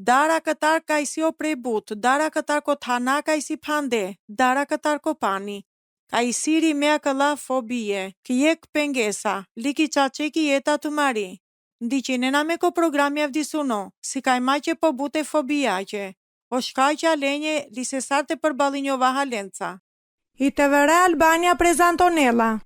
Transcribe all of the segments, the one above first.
Dara këtar ka i si o prej but, dara këtar ko thana ka i si pande, dara këtar ko pani. Ka i siri mea këlla fobie, kijek pengesa, liki qaqeki jeta të mari. Ndiqinena me ko programi avdisuno, si ka i maqe po bute fobiaqe. O shkaqja lenje lisesarte për balinjova halenca. I të vëre Albania prezantonella.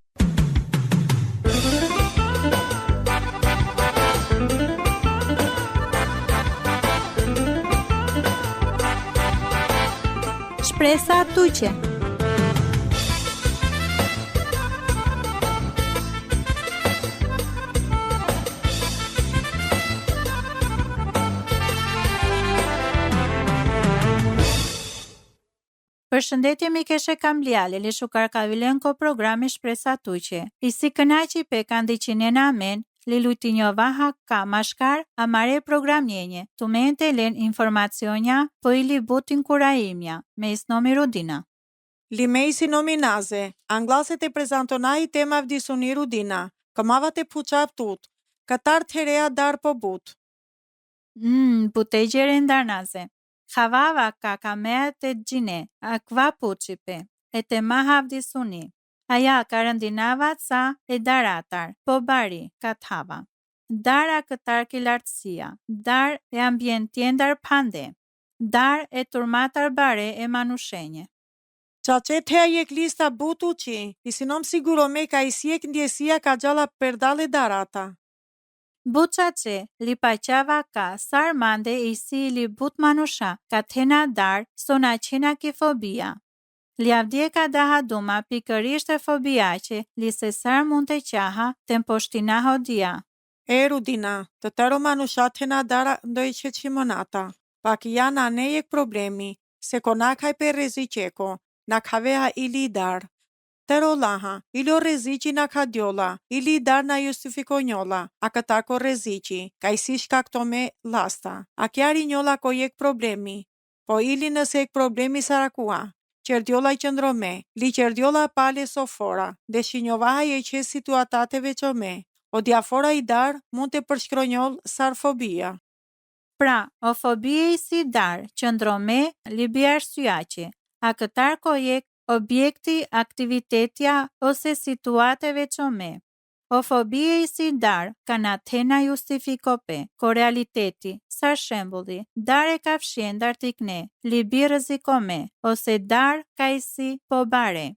Shpresa tuqe. Përshëndetje mikeshe Kamliale, li shukar ka vilenko programi Shpresa tuqe. I si kënaqi pe kandiqinena amen, li lujtinjovaha ka mashkar a mare program njenje, tu mente len informacionja po ili butin kuraimja, me isnomi Rudina. Li me isi nominaze, anglaset e prezantonai tema vdisuni Rudina, këmavat e puqap tut, këtar të herea dar po but. Putegjere ndarnaze. Havava ka kamea të gjine, a kva puqipe, e te maha vdisuni. Aja ka rëndinava ca e daratar, po bari, ka thava. Dara këtar ki lartësia, dar e ambientjendar pande, dar e turmatar bare e manushenje. Qaqet hea jek lista butu qi, i sinom siguro me ka i siek ndjesia ka gjalla perdale darata. Buçaçe, li paqava ka sarmande i si li but manusha, ka thena dar, sona qina ki fobia. Li avdje ka daha duma pikërisht e fobia që li se sar mund të qaha të mposhtina hodia. Rudina, të tëro manusha thena dara ndoj që qimonata, pak janë anejek problemi, se kona kaj pe rezi qeko, na kaveha ili dar. Tero laha, ilo reziqi na ka djolla, ili dar na justifiko njolla, a këta ko reziqi, ka i si shka këto me lasta. A kjari njolla ko jek problemi, po ili nëse ek problemi sarakua. Qerdjolla i qëndrome, li qerdjolla pale sofora, dhe shinjovaha je që situatateve që me, o diafora i dar mund të përshkronjoll sarfobia. Pra, o fobie i si dar, qëndrome, li bjarësyaqe, a këtar ko jek objekti, aktivitetja ose situateve që me. O fobie i si dar, ka na thena justifikope, ko realiteti, sa shembulli, dar e ka fshien dartikne, li bi rëzikome, ose dar ka i si po bare.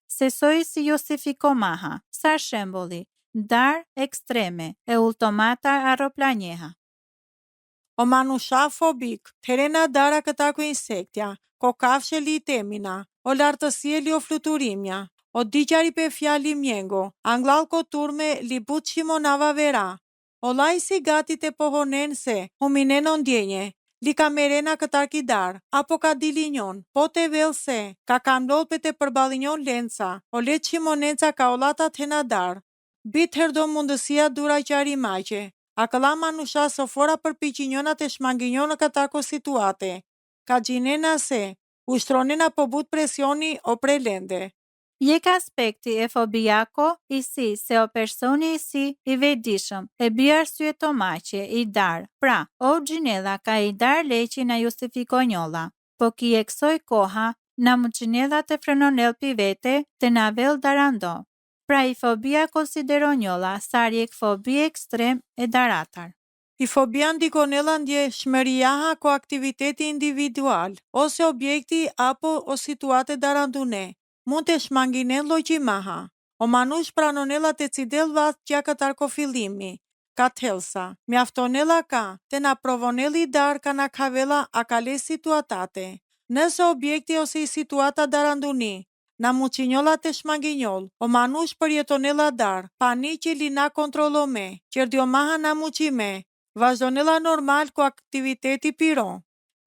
Sesoj si justifiko maha, sa shembulli, dar ekstreme, e ultomata aeroplanjeha. O manusha fobik, terena dara këta ku insektja, ko kafshe li temina, o lartësie li o fluturimja, o diqari pe fjali mjengo, anglal ko turme li but shimonava vera, o laj si gatit e pohonen se, humineno ndjenje, li kamerena këtar kidar, apo ka dilinjon, po te vel se, ka kamlol pe te përbalinjon lenca, o let shimonenca ka olata tena dar, bit herdo mundësia dura qari maqe, a këla manusha sofora për piqinjonat e shmanginjon në këtar ko situate, ka gjinena se, ushtronena po but presioni o prelende. Jek aspekti e fobijako i si se o personi i si i vedishëm e bjarësye to maqe i dar. Pra, o gjinella ka i dar leqi na justifiko njolla, po ki e kësoj koha na më gjinella të frenonel pi vete të na vel darando. Pra i fobia konsidero njolla sarjek fobi ekstrem e daratar. I fobia ndikonella ndje shmëriaha ko aktiviteti individual, ose objekti apo o situate darandune, mund të shmanginen logjimaha. O manush pranonella të cidel vath qja këtar ko fillimi, ka thelsa, mjaftonella ka, të na provonelli dar ka na kavela a kale situatate. Nëse objekti ose i situata daranduni, na muqinjolla të shmanginjoll, o manush përjetonella dar, pani që li na kontrolome, qerdjomaha na muqime, vazhdonella normal ko aktiviteti piron.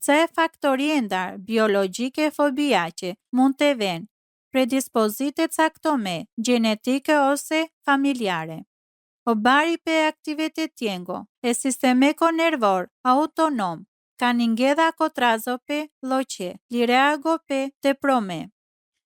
Ce faktori ndar biologjike fobiaqe mund të ven, predispozite caktome, gjenetike ose familjare. O bari pe aktivitet tjengo, e sistemeko nervor, autonom, ka ningedha kotrazo pe loqe, li reago pe te prome.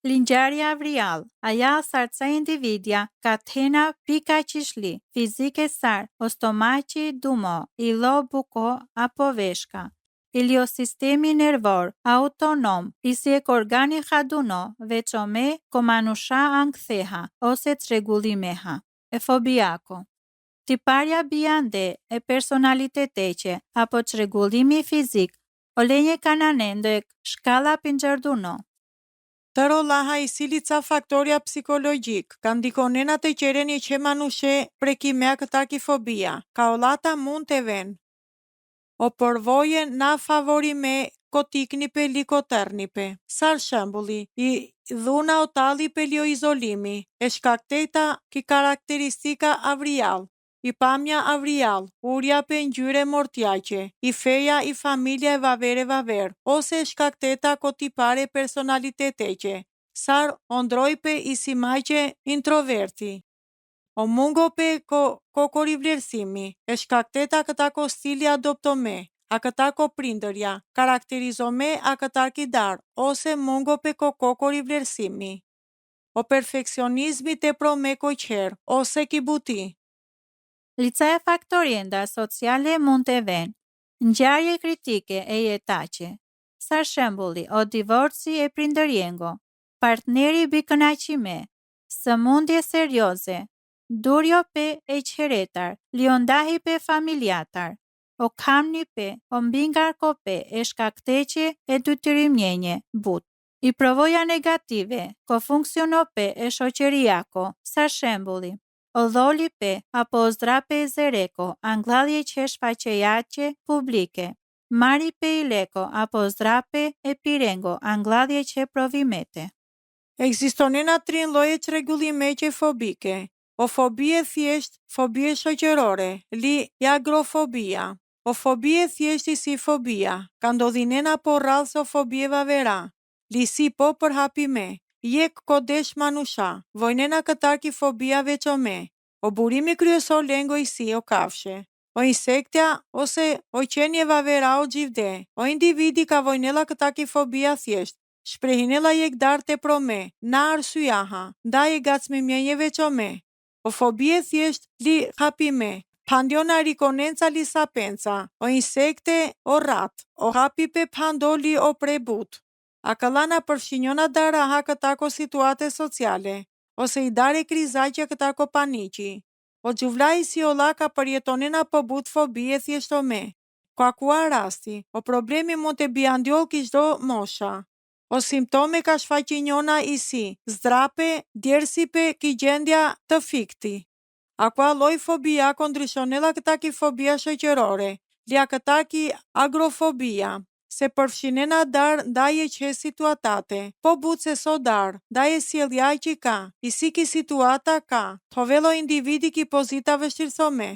Linjarja vrial, aja sarca individja ka thena pika qishli, fizike sar, o stomaci dumo, ilo buko apo veshka. iliosistemi nervor autonom, i si ek organi haduno, veçome komanusha anktheha, ose çrregullimeha. E fobiako. Tiparja biande e personaliteteqe apo çrregullimi fizik, olenje kananendek shkalla pinxerduno. Të rollaha i cili ca faktoria psikologjik, ka ndikonena të qereni që manushe prekimea këtarkifobia, ka olata mund të ven. O përvoje na favorime kotiknipe likoternipe. Sar shembulli, i dhuna o tali pelio izolimi, e shkakteta ki karakteristika avrial, i pamja avrial, urja pe ngjyre mortjaqe, i feja i familja e vaver, ose shkakteta kotipare personaliteteqe, sar ondroj pe i simajqe introverti. O mungo pe kokori vlerësimi, e shkakteta këta ko stili adoptome, a këta ko prindërja, karakterizome a këtar kidar, ose mungo pe kokori vlerësimi. O perfekcionizmi te prome ko qer, ose kibuti. Lica e faktorienda sociale mund të ven. Ngjarje kritike e jetaqe. Sa shembulli, o divorci e prindërjengo, partneri bikënaqime, sëmundje serioze, durjo pe e qeretar, liondahi pe familjatar, o kamni pe, o mbingar kope e shkakteqe e dytyrimnjenje, but. I provoja negative, ko funksiono pe e shoqeriako, sa shembulli, o dholi pe apo o zdrape e zereko, angladhje që shfaqejace publike, mari pe i leko apo zdrape e pirengo, angladhje që provimete. Ekzistonena 3 lloje çrregullimeqe fobike. O fobie thjesht, fobie shoqërore, li agrofobia. O fobie thjesht i si fobia, ka ndodhinena po rrallë se o fobie vavera. Li si po për hapime, jek kodesh manusha, vojnena këtarki fobia veçome. O burimi kryesor lengo i si o kafshe. O insektja ose o qenje vavera o gjivde. O individi ka vojnela këtarki fobia thjesht. Shprehinela jek darte prome, na arsujaha, nda je gacmimjenje veçome. O fobie thjesht li hapime, pandiona rikonenca li sapenca, o insekte o rat, o hapi pe pandoli o prebut. A kalana përfshinjona daraha këtako situate sociale, ose i dare krizaqja këtako paniqi. O gjuvlaj si ola ka përjetonena pëbut fobie thjeshtome. Kakua rasti, o problemi mund të biandjol kishdo mosha. O simptome ka shfaqinjona i si, zdrape, djersipe ki gjendja të fikti. Akua loj fobia kondryshonela këta ki fobia shoqërore, lia këta ki agrofobia, se përfshinena dar ndaje që situatate, po but se so dar, ndaje sieljaj që ka, i si ki situata ka, tovelo individi ki pozita vështirësome.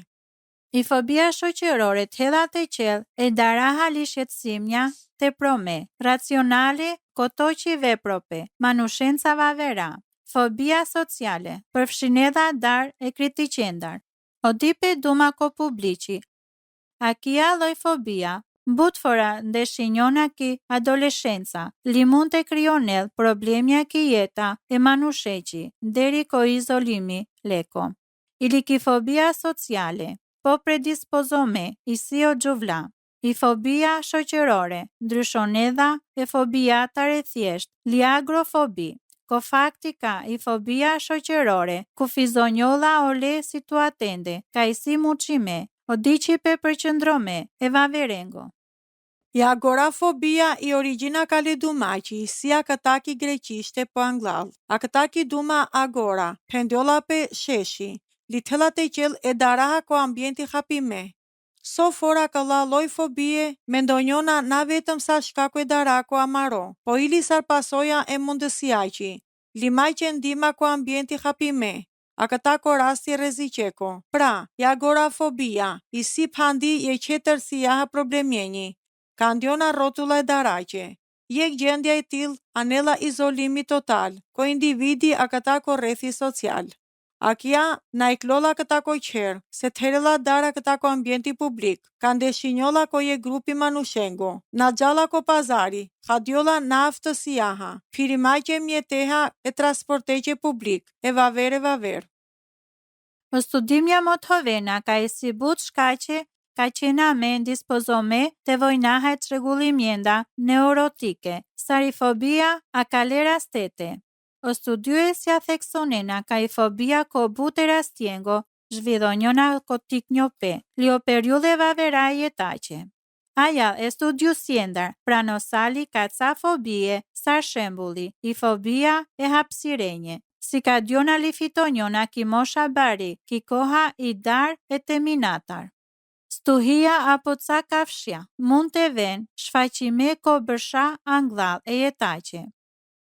I fobia shoqërore thellat e qell e daraha li shqetësimja te prome, racionale, kotoqi veprope, manushenca vavera, fobia sociale, përfshinedha dar e kritiqendar, o dipe duma ko publiqi, akia loj fobia, but fora ndeshinjona ki adoleshenca, li mund të krionel problemja ki jeta e manusheqi, deri ko izolimi leko. Ili ki fobia sociale, po predispozome, i si o gjuvla. I fobia shoqërore, ndryshon edha e fobia tare thjesht, li agrofobi, ko faktika i fobia shoqërore, ku fizonjolla o le situatende, ka i si muqime, o diqi pe përqëndrome, e vaverengo. I agorafobia i origjina ka le dumaqi, si a këtaki greqishte po anglall, a këtaki duma agora, pendjolla pe sheshi, li thellat e qell e daraha ko ambienti hapime. So fora ka la loj fobie, mendonjona na vetëm sa shkaku e darako amaro, po ili sar pasoja e mundësiaqi, li maj që ndima ko ambienti hapime, a këta ko rasti reziqeko. Pra, i agorafobia, i si pandi je qetër si jaha problemjenji, ka ndjona rotula e daraqe. Jek gjendja e til, anela izolimi total, ko individi a këta ko rethi social. Akia na i klolla këta ko qerë, se therela dara këta ko ambienti publik, ka ndeshinjolla ko je grupi manushengo, na gjalla ko pazari, hadjolla na aftësiaha, firimaqe mjeteha e transporteqe publik, e vaver. O studimja motovena ka i si but shkaqe ka qena me dispozome të vojnahet rregullimenta neurotike, sarifobia a kalera stete. O studiuesja theksonena ka i fobia ko butera stjengo, zhvidhonjona kotik njope, lio periude vaveraj jetace. Aja e studiu sjendar, pranosali ka ca fobie, sa shembuli, i fobia e hapsirenje, si ka djona li fitonjona ki mosha bari, ki koha i dar e teminatar. Stuhia apo ca kafshja, mund të ven, shfaqime ko bërsha anglal e jetace.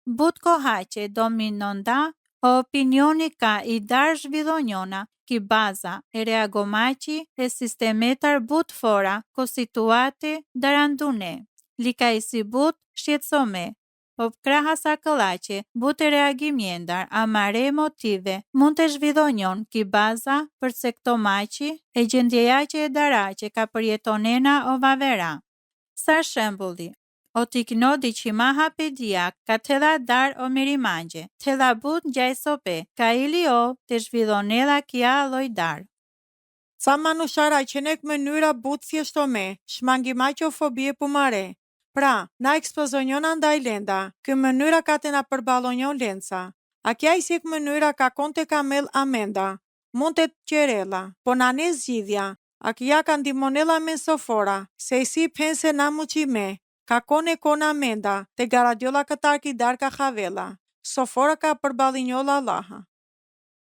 But kohaqe dominonda, o opinioni ka i dar zhvidhonjona, ki baza e reagomaqi e sistemetar but fora ko situate darandune, li ka i si but shqetsome, po krahasa këllace, but e reagimjendar amare emotive mund të zhvidhonjon ki baza përse këto maqi e gjendjeja e daraqe ka përjetonena o vavera. Sa shembulli, o tiknodi që maha pedia ka tela dar o mirimangje, tela but gjaj sope, ka ili o të zhvidhonela kja loj dar. Ca manushara që nek mënyra but thjeshtome, shmangimaqofobie pumare. Pra, na ekspozonjona ndaj lenda, kë mënyra ka të na përbalonjon lenca. A kja i sik mënyra ka konte kamel amenda, mund të qerela, po na ne zgjidhja, a kja ka ndimonela men sofora, se i si pense na muqime, ka kone kona amenda, te garadjola këtar ki dar ka javela, sofora ka përbalinjola laha.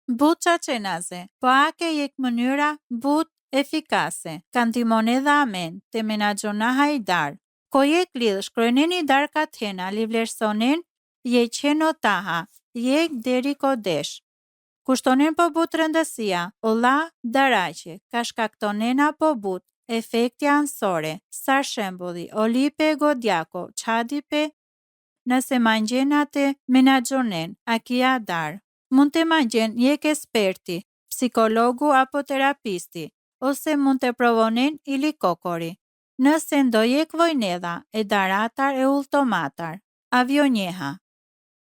But qaqenaze, po ake jek mënyra but efikase, ka ndimonedha amen, te menagjonaha i dar. Ko jek lidh shkrojneni dar ka tena li vlerësonen, je qeno taha, jek deri kodesh. Kushtonen po but rëndësia, ola daraqe, ka shkaktonena po but, efekti ansore, sa shembulli, olipe godjako, qadipe, nëse mangjenate menagjonen, akia dar. Mund të mangjen jek esperti, psikologu apo terapisti, ose mund të provonen ili kokori. Nëse ndo jek vojnedha e daratar e ultomatar, avionjeha.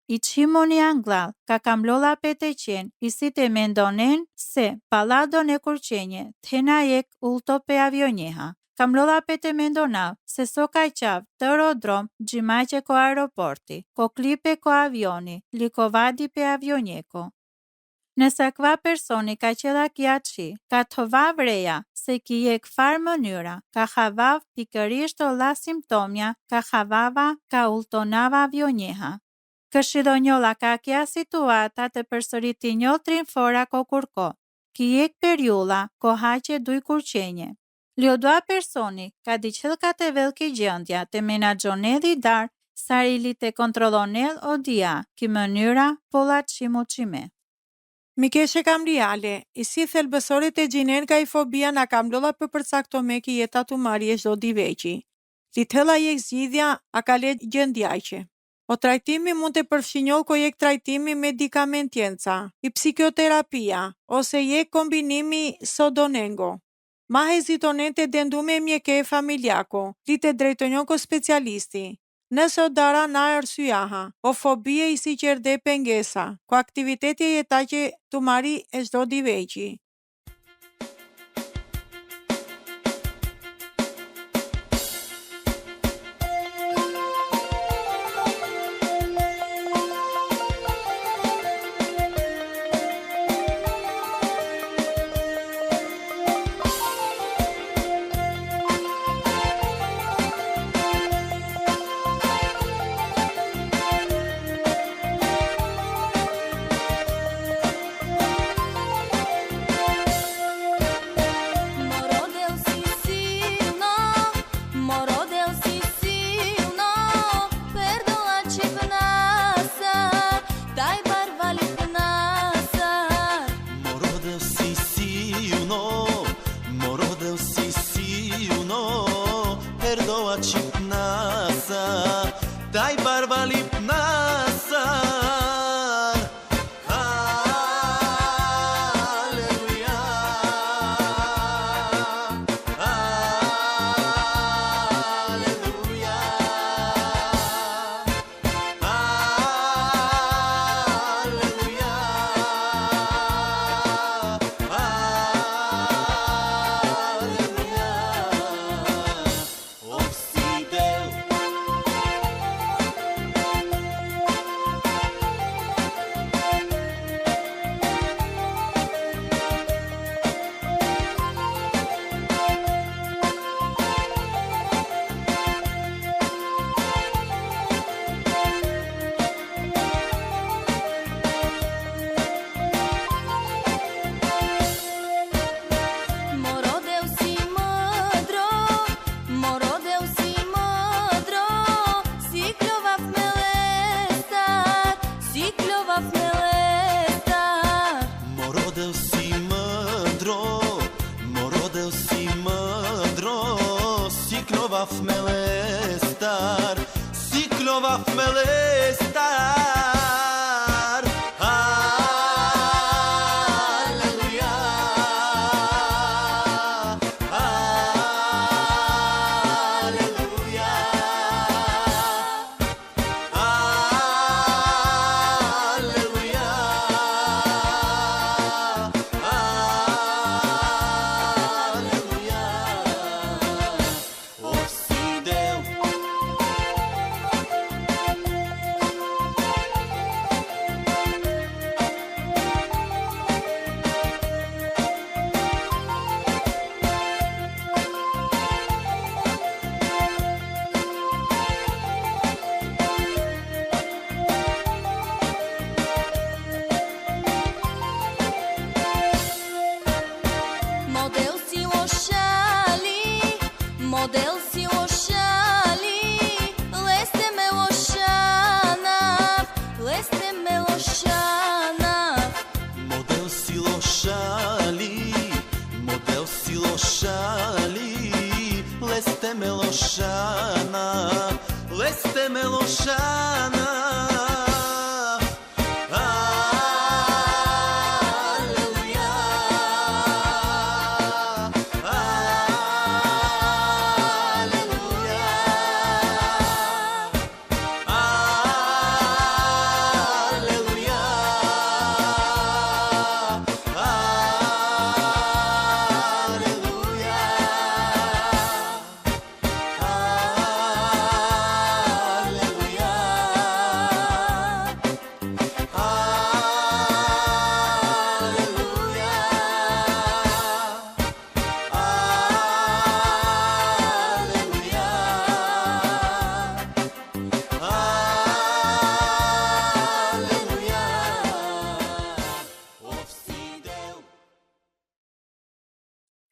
I qimoni anglal ka kamlolla pete qen, i si të mendonen se palado në kurqenje, tena jek ultope avionjeha. Kamlolla pete mendonav se so ka qav të aerodrom gjimaqe ko aeroporti, ko klipe ko avioni, likovadi pe avionjeko. Nëse kva personi ka qela kjaçi, ka të vavreja se ki jek far mënyra, ka havav pikërisht ola simptomja, ka havava, ka ultonava avionjeha. Këshidonjolla ka kja situata të përsëriti njotrin fora ko kurko, ki jek periulla, ko haqe duj kurqenje. Liodua personi ka diqel ka të velki gjendja të menagjonedhi dar, sarili të kontrolonel o dia, ki mënyra pola qimuqime. Mikeshe kam reale, i si thelbësorit e gjinen ka i fobia na kam lolla për përcaktome ki jeta tu marje zdo diveqi. Li tela jek zgjidhja a ka le gjendjajqe. O trajtimi mund të përfshinjoll ko jek trajtimi medikamentjenca, i psikioterapia, ose jek kombinimi sodonengo. Ma hezitonen të dendume mjeke familjako, li të drejtonjon ko specialisti. Nëse o dara na arsyaha, o fobie i si qerde pengesa, ko aktiviteti e jetaqe tu mari e zdo diveqi.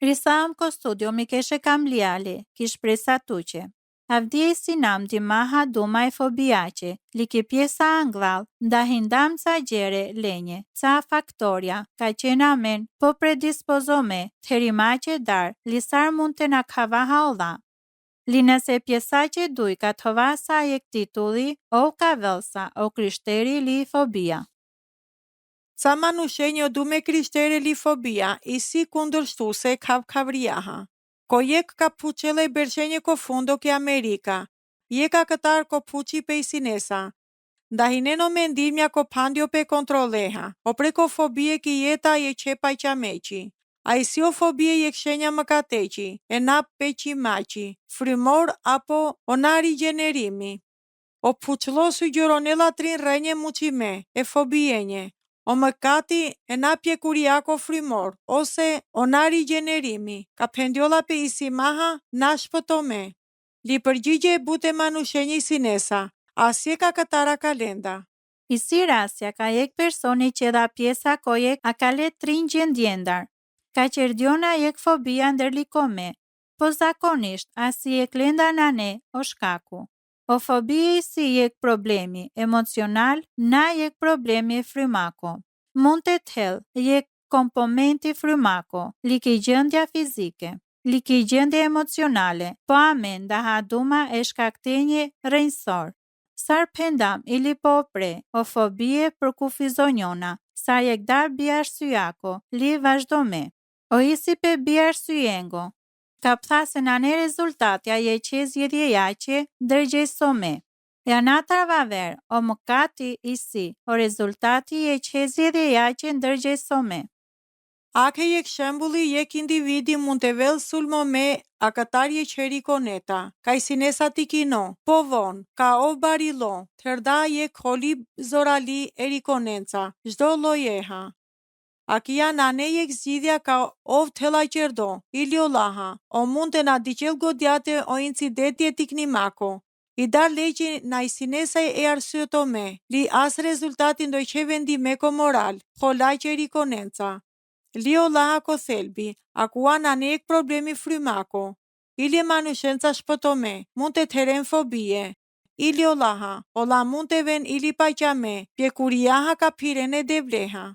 Risam studio mi keshe kamliali, kish presa tuqe. Avdije sinam di maha duma e fobiace, li ki pjesa anglal, nda hindam ca gjere lenje, ca faktoria, ka qena men, po predispozome, terimace dar, lisar mund të na kavaha ola. Li nëse pjesa që duj ka të vasa e titulli, o ka velsa, o krishteri li fobia. Ca manushenjo du me krishteri li fobia, i si kundërshtuse kavriaha. Ko jek ka puqele bershenje ko fundo ke Amerika, jeka këtar ko puqi pe i sinesa. Ndahineno mendimja ko pandio pe kontroleha, o preko fobie ki jeta je qepa i qameqi. A i si o fobie je kshenja më kateqi, e na peqi maqi, frymor apo onari gjenerimi. O puqlosu gjoronela trin rrenje muqime, e fobienje. O mëkati e na pjekuriako frymor, ose onari gjenerimi, ka pendiola pe isi maha na shpëtome. Li përgjigje e bute manushenji sinesa, asje ka këtara kalenda. I si rasja ka jek personi që dha pjesa ko jek a kale trin gjendjendar. Ka qerdiona jek fobia ndërlikome, po zakonisht asi jek lenda nane o shkaku. O fobie si jek problemi emocional, na jek problemi frymako. Mund të thell, jek komponenti frymako, liki gjendja fizike, liki gjendja emocionale, po amen daha duma e shkaktenje rejnsor. Sar pendam ili popre, o fobie për kufizonjona, sa jek dar biarsyako, li vazhdome. O isi pe biarsyengo, ka ptha se nane rezultatja je që zjedhjejache dërgjesome. Ja natar vaver, o mëkati isi, o rezultati je që zjedhjejache dërgjesome. Ake jek shembuli jek individi mund të vel sulmo me a këtar je qeri koneta, ka i sinesa ti kino, po von, ka o barilo, tërda jek holi zorali e rikonenca, zdo lojeha. Akia nane jek zgjidhja ka ov tela qerdo, iliolaha, o mund të na diqel godjate o incidenti e tiknimako. I dar leqi na i sinesa e arsyetome, li as rezultatin do që vendimeko moral, holaj që rikonenca. Lio laha ko thelbi, akua nane ek problemi frymako. Ili manushenca shpëtome, mund të teren fobie. Ili olaha, ola mund të ven ili paqame, pjekuriaha ka pirene devleha.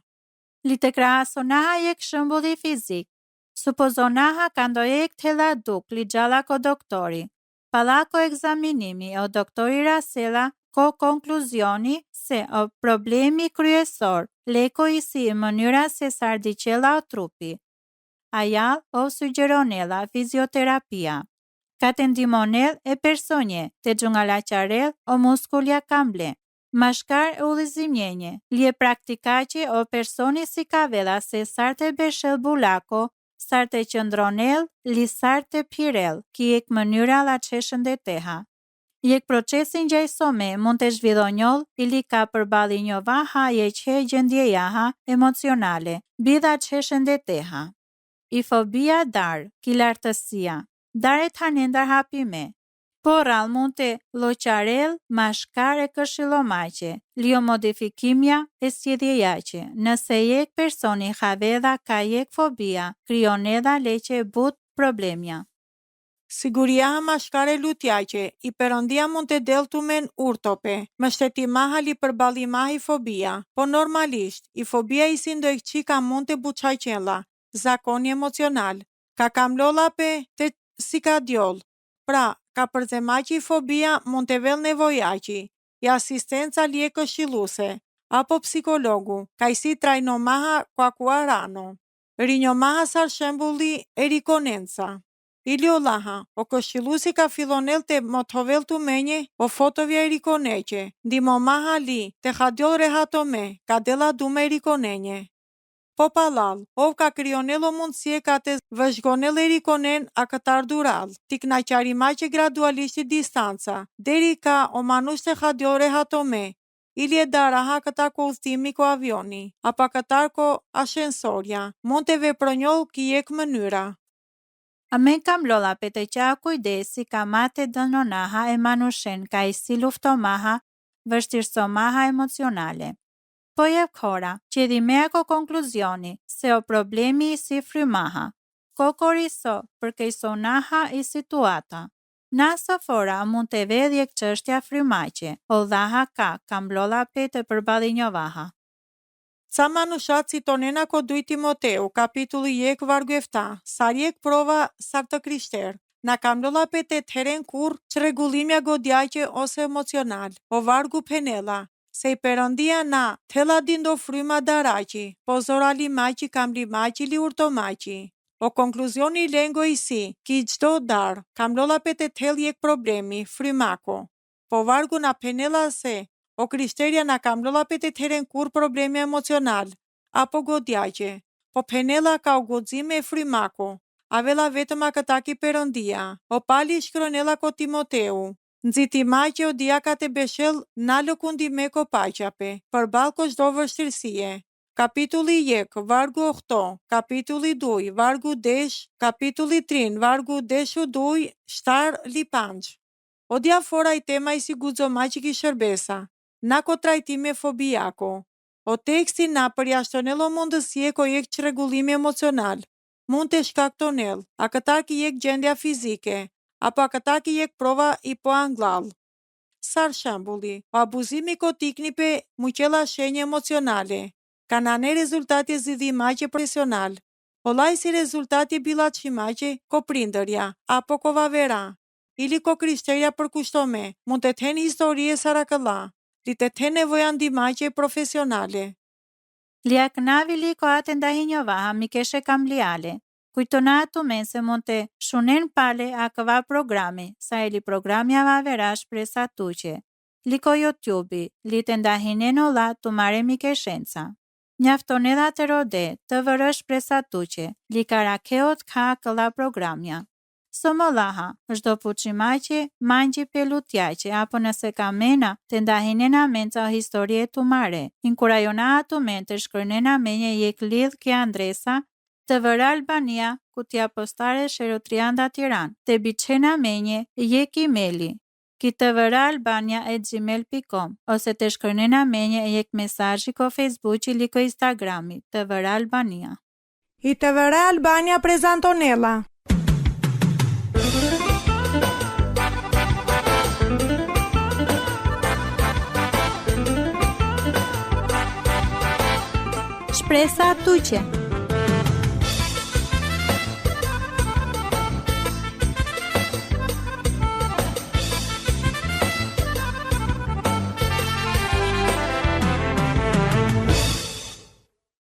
Li të krahasonaha jek shembulli fizik. Supozonaha ka ndojek tela duk li gjalla ko doktori. Palako egzaminimi o doktori Rasela ko konkluzioni se o problemi kryesor leko i si mënyra se sardiqela o trupi. Aja o suggeronela fizioterapia. Ka të ndimonel e personje të gjungalaqarel o muskulja kamble. Mashkar e udhëzimjenje, li e praktikace o personi si ka vela se sarte beshel bulako, sarte qëndronel, li sarte pirel, ki ek mënyra la qeshën dhe teha. Jek procesin gjajsome mund të zhvidhonjoll, ili ka përbali një vaha je që gjendjejaha emocionale, bidha qeshën dhe teha. I fobia dar, ki lartësia, dare tanendar hapime. Porral mund të loqarel, mashkar e këshillomaqe, lio modifikimja e sjedhjejache. Nëse jek personi havedha ka jek fobia, kryon edha leqe but problemja. Siguria mashkare lutjaqe, i përëndia mund të deltumen urtope, më shtetimaha li përbalimahi fobia, po normalisht, i fobia i sindojk qika mund të buqajqela, zakoni emocional, ka kamlola pe të sikadjol. Pra, ka përzemaqi fobia mund të vel nevojaqi, i asistenca li e këshiluse, apo psikologu, ka i si trajnomaha kuakuarano. Rinjomaha sar shembulli e rikonenca. Iliolaha, o këshilusi ka filonel të motovel të menje o fotovja e rikoneqe, ndimomaha li të khadjol rehatome, ka dela dume rikonenje. Po palal, ov ka kryonelo mundësie ka të vëzhgonel e rikonen a këtar dural, tik na qarimaqe gradualisht i distanca, deri ka o manush të khadjol rehatome, ili e daraha këta ko udhtimi ko avioni, apa këtar ko ashensorja, mund të vepronjoll ki jek mënyra. A me kam lola pe të qa kujdesi ka mate dënonaha e manushen ka i si luftomaha, vështirësomaha emocionale. Po jep kora, që dhimea ko konkluzioni se o problemi i si frymaha. kokoriso përkeqësonaha i situata. Nasa fora mund të vedhje çështja frymaqe, o dhaha ka mblolla pete përballinjovaha. Ca manushat citonena ko 2 Timoteu, kapitulli 1 vargu 7, sarjek prova sartë krishter. Na kam lolla pete teren kur çrregullimja godjaqe ose emocional, o vargu penela, se i Perëndia na thella dindo fryma daraqi, po zorali maqi kam li maqi li urto maqi. O konkluzioni lengo i si, ki gjdo dar, kam lolla pete thellje problemi, frymako. Po vargu na penela se, o krishterja na kam lolla pete theren kur problemi emocional, apo godjaqe, po penela ka o godzime e frymako. Avela vetëm a këta ki Perëndia, o pali shkronela ko Timoteu. Nxiti maqe o diakat e beshell na lëkundi me ko paqape, përballë ko çdo vështirësie. Kapitulli 1, vargu 8, kapitulli 2, vargu 10, kapitulli 3, vargu 10-2, shtar lipanç. O dia fora i tema i si gudzo maqi ki shërbesa, na ko trajtime fobijako. O teksti na përjashtonelo mundësie ko jek çrregullimi emocional. Mund të shkaktonel, a këtar ki jek gjendja fizike, apo a këtar ki jek prova i po anglall. Sar shembulli, o abuzimi ko tiknipe muqela shenje emocionale, kanane rezultati zidhi maqe profesional, o laj si rezultati bilat shimaqe ko prindërja, apo ko vavera, ili ko krishterja për kushtome, mund të ten historie sarakëlla, li të ten nevoja ndimaqe profesionale. Liaknavili ko atë ndahinjovaha mikeshe kamliale. Kujtona atu men se mund të shunen pale a këva programi, sa e li programi avaverash presa tuqe. Liko YouTube, li të ndahinen ola të mare mikeshenca. Njafton edha të rode, të vërësh presa tuqe, li karakeot ka këlla programja. Somolaha, çdo puçimaqe, mangji pelutjaqe, apo nëse ka mena, të ndahinena menca o historie të mare. Inkurajona atu men të shkërnena menje jek lidh kja Andresa, të vëra Albania, ku tja postare Sherotrianda Tiran, të biçena menje jek imeli, ki të vëra Albania @gmail.com, ose të shkërnena menje jek mesazhi ko Facebooki liko Instagrami, të vëra Albania. I të vëra Albania prezantonella. Shpresa tuqe.